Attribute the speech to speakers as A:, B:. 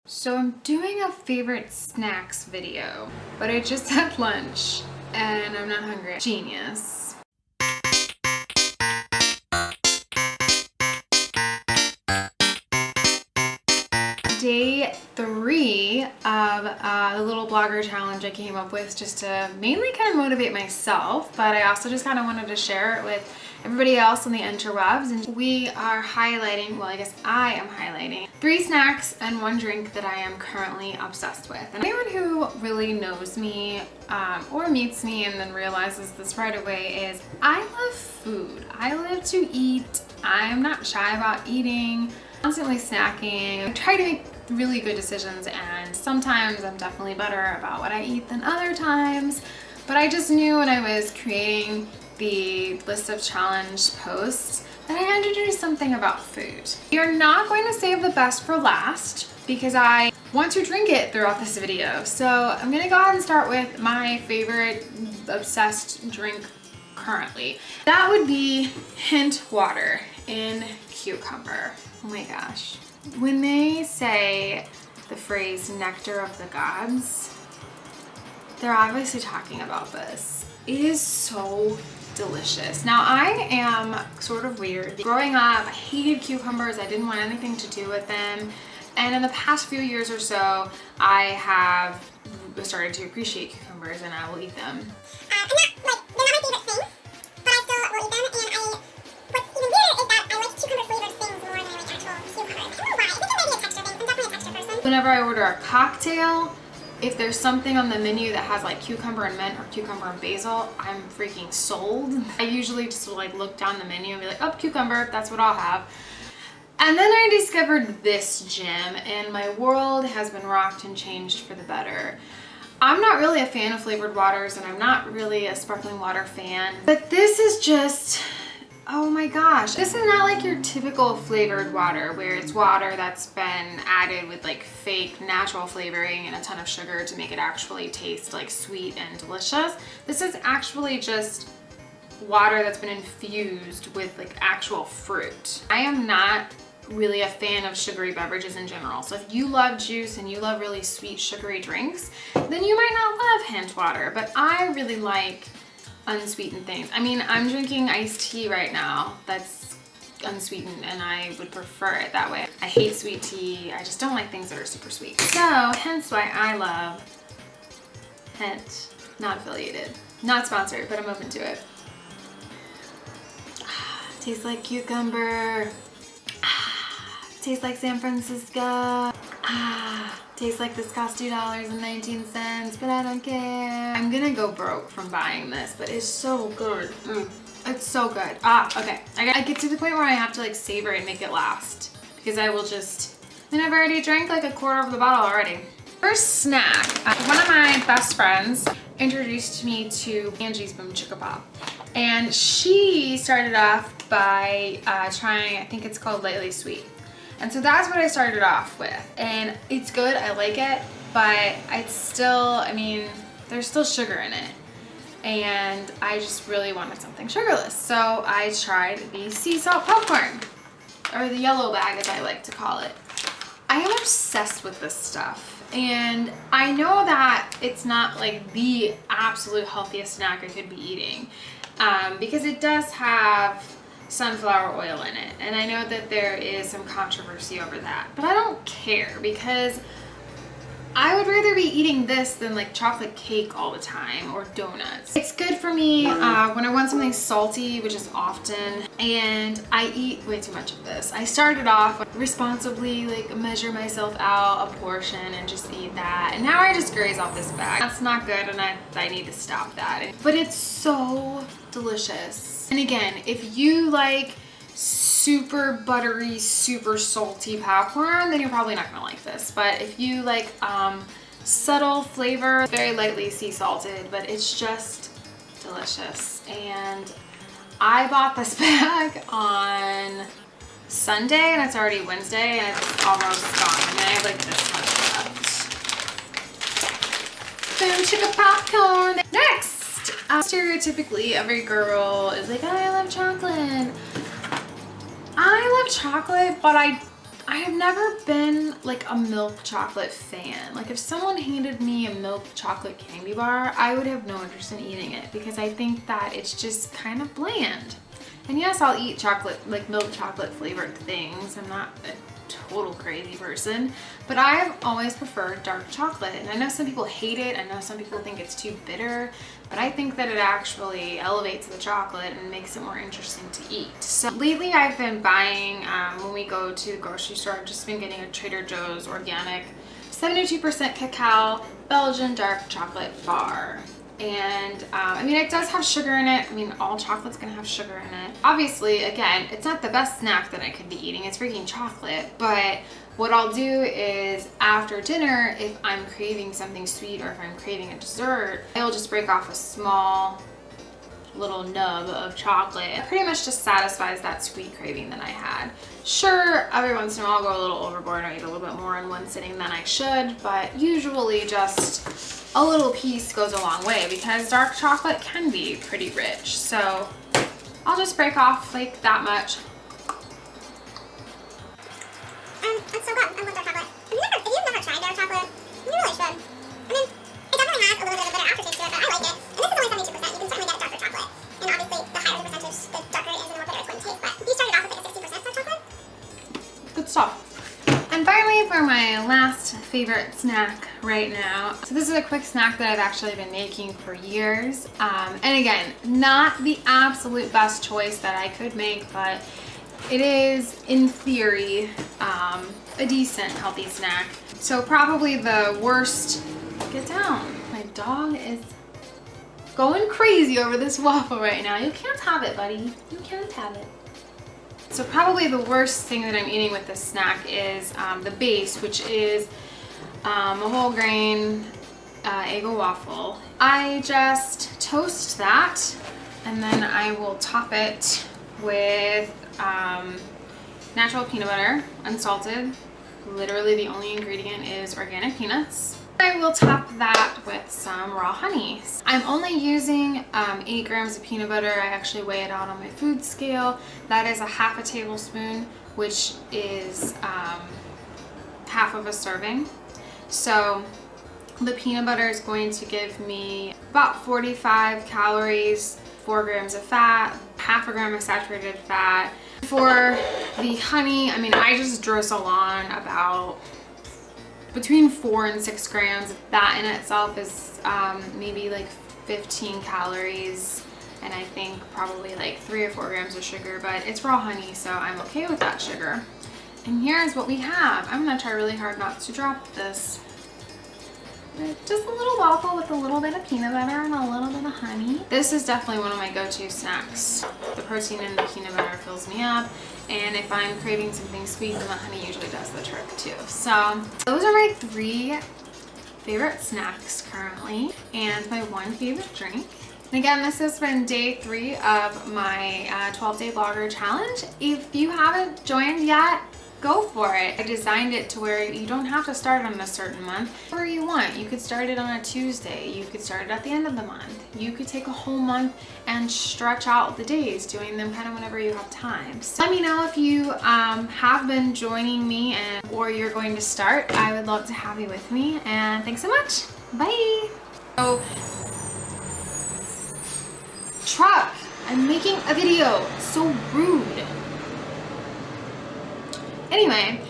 A: So I'm doing a favorite snacks video, but I just had lunch and I'm not hungry. Genius. Day 3 of the little blogger challenge I came up with just to mainly kind of motivate myself, but I also just kind of wanted to share it with everybody else on the interwebs. And we are highlighting, well, I guess I am highlighting 3 snacks and 1 drink that I am currently obsessed with. And anyone who really knows me or meets me and then realizes this right away is I love food. I live to eat. I'm not shy about eating, constantly snacking. I try to make really good decisions, and sometimes I'm definitely better about what I eat than other times. But I just knew when I was creating the list of challenge posts that I had to do something about food. You're not going to save the best for last because I want to drink it throughout this video. So I'm gonna go ahead and start with my favorite obsessed drink currently. That would be Hint water in cucumber. Oh my gosh. When they say the phrase nectar of the gods, they're obviously talking about this. It is so delicious. Now I am sort of weird. Growing up, I hated cucumbers. I didn't want anything to do with them. And in the past few years or so, I have started to appreciate cucumbers and I will eat them.
B: They're not my favorite thing, but I still will eat them. And what's even weirder is that I like cucumber flavored things more than I like actual cucumbers. I don't know why. I think it might be a texture thing. I'm definitely a texture person.
A: Whenever I order a cocktail, if there's something on the menu that has like cucumber and mint or cucumber and basil, I'm freaking sold. I usually just will like look down the menu and be like, oh, cucumber, that's what I'll have. And then I discovered this gem and my world has been rocked and changed for the better. I'm not really a fan of flavored waters and I'm not really a sparkling water fan, but this is just, oh my gosh. This is not like your typical flavored water where it's water that's been added with like fake natural flavoring and a ton of sugar to make it actually taste like sweet and delicious. This is actually just water that's been infused with like actual fruit. I am not really a fan of sugary beverages in general. So if you love juice and you love really sweet sugary drinks, then you might not love Hint water, but I really like unsweetened things. I mean, I'm drinking iced tea right now that's unsweetened and I would prefer it that way. I hate sweet tea. I just don't like things that are super sweet. So hence why I love Hint. Not affiliated, not sponsored, but I'm open to it. Tastes like cucumber. Tastes like San Francisco. Tastes like this cost $2.19, but I don't care. I'm gonna go broke from buying this, but it's so good. It's so good. Okay. I get to the point where I have to like savor it and make it last because I will just, and I've already drank like a quarter of the bottle already. First snack, one of my best friends introduced me to Angie's Boom Chicka Pop. And she started off by trying, I think it's called Lightly Sweet. And so that's what I started off with. And it's good, I like it, but it's still, I mean, there's still sugar in it. And I just really wanted something sugarless. So I tried the sea salt popcorn, or the yellow bag as I like to call it. I am obsessed with this stuff. And I know that it's not like the absolute healthiest snack I could be eating because it does have sunflower oil in it. And I know that there is some controversy over that, but I don't care because I would rather be eating this than like chocolate cake all the time or donuts. It's good for me when I want something salty, which is often, and I eat way too much of this. I started off responsibly, like measure myself out a portion and just eat that. And now I just graze off this bag. That's not good and I need to stop that. But it's so delicious. And again, if you like super buttery, super salty popcorn, then you're probably not gonna like this. But if you like subtle flavor, very lightly sea salted, but it's just delicious. And I bought this bag on Sunday and it's already Wednesday and it's almost gone. And I have like this much left. Boom Chicka Popcorn. Next! Stereotypically, every girl is like, oh, I love chocolate. I love chocolate, but I I have never been like a milk chocolate fan. Like if someone handed me a milk chocolate candy bar, I would have no interest in eating it because I think that it's just kind of bland. And yes, I'll eat chocolate, like milk chocolate flavored things. I'm not a total crazy person, but I've always preferred dark chocolate. And I know some people hate it. I know some people think it's too bitter, but I think that it actually elevates the chocolate and makes it more interesting to eat. So lately I've been buying, when we go to the grocery store, I've just been getting a Trader Joe's organic 72% cacao Belgian dark chocolate bar. And I mean, it does have sugar in it. I mean, all chocolate's gonna have sugar in it. Obviously, again, it's not the best snack that I could be eating. It's freaking chocolate. But what I'll do is after dinner, if I'm craving something sweet or if I'm craving a dessert, I'll just break off a small little nub of chocolate. It pretty much just satisfies that sweet craving that I had. Sure, every once in a while I'll go a little overboard and I eat a little bit more in one sitting than I should, but usually just a little piece goes a long way because dark chocolate can be pretty rich. So I'll just break off like that much.
B: It's so good. I love dark chocolate. If you've never tried dark chocolate, you really should. I mean, it definitely has a little bit of a bitter aftertaste to it, but I like it. And this is only 72%. You can certainly get darker chocolate. And obviously, the higher the percentage, the darker it is and the more bitter it's going to taste. But if you started off with like a 60% dark chocolate,
A: Good stuff. And finally, for my last favorite snack right now. So this is a quick snack that I've actually been making for years. And again, not the absolute best choice that I could make, but it is, in theory, a decent healthy snack. So probably the worst, get down. My dog is going crazy over this waffle right now. You can't have it, buddy. You can't have it. So probably the worst thing that I'm eating with this snack is the base, which is a whole grain Eggo waffle. I just toast that and then I will top it with natural peanut butter, unsalted. Literally the only ingredient is organic peanuts. I will top that with some raw honey. I'm only using 8 grams of peanut butter. I actually weigh it out on my food scale. That is a half a tablespoon, which is half of a serving. So the peanut butter is going to give me about 45 calories, 4 grams of fat, half a gram of saturated fat. For the honey, I mean, I just drizzle on about between 4 and 6 grams. That in itself is maybe like 15 calories, and I think probably like 3 or 4 grams of sugar, but it's raw honey, so I'm okay with that sugar. And here's what we have. I'm gonna try really hard not to drop this. Just a little waffle with a little bit of peanut butter and a little bit of honey. This is definitely one of my go-to snacks. The protein in the peanut butter fills me up, and if I'm craving something sweet, then the honey usually does the trick too. So those are my 3 favorite snacks currently, and my 1 favorite drink. And again, this has been day 3 of my 12-day blogger challenge. If you haven't joined yet, go for it. I designed it to where you don't have to start on a certain month. Whatever you want. You could start it on a Tuesday. You could start it at the end of the month. You could take a whole month and stretch out the days, doing them kind of whenever you have time. So let me know if you have been joining me or you're going to start. I would love to have you with me, and thanks so much. Bye. So, truck, I'm making a video. So rude. Anyway,